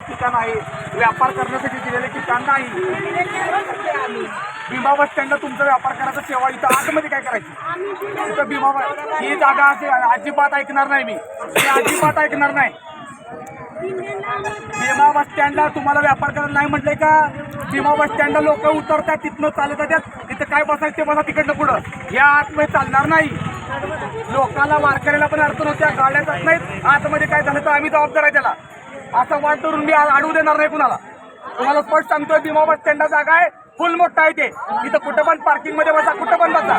ठिकाण आहे, व्यापार करण्यासाठी दिलेले ठिकाण नाही. भीमा बस स्टँडला तुमचा व्यापार करायचा सेवा इथं आतमध्ये काय करायची? इथं भीमा ही जागा असे अजिबात ऐकणार नाही मी अजिबात ऐकणार नाही. भीमा बस स्टँडला तुम्हाला व्यापार करायला नाही म्हटलंय का? भीमा बस स्टँडला लोक उतरतात, तिथनं चालत जातात, तिथं काय बसायचं ते बसा तिकडनं पुढं. या आतमध्ये चालणार नाही. लोकांना वारकऱ्याला पण अडचण होत्या, गाड्या जात नाहीत. आतमध्ये काय झालं तर आम्ही जबाबदार आहे त्याला. असं वाट धरून मी अडवू देणार नाही कुणाला. तुम्हाला स्पष्ट सांगतोय, भीमा बस स्टँडला जागा आहे, फुल मोठा आहे ते. इथं कुठं पण पार्किंग मध्ये बसा, कुठं पण बसा.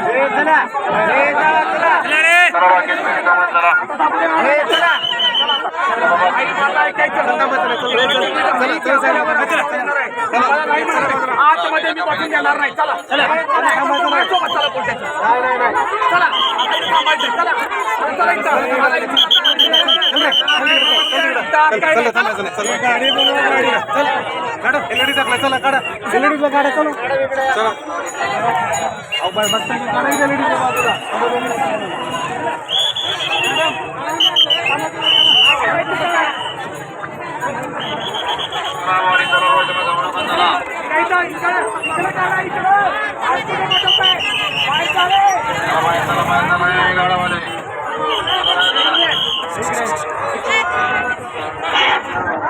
आतमध्ये मी बसून देणार नाही. चला चला बोलते चला थांबायचं. चला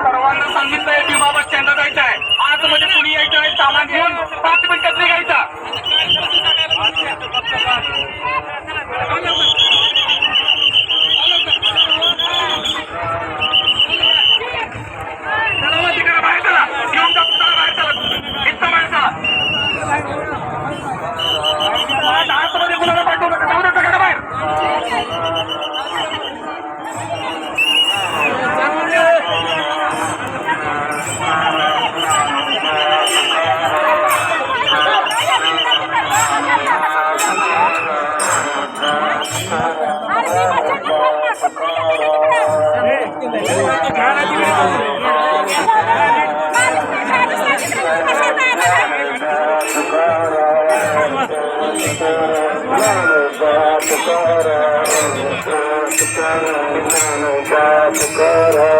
सर्वांना सांगितलंय भीमा बस स्टँडला जायचं आहे. आतमध्ये कुणी यायचं आहे, सामान घेऊन 5 मिनिटात निघायचा. Tukara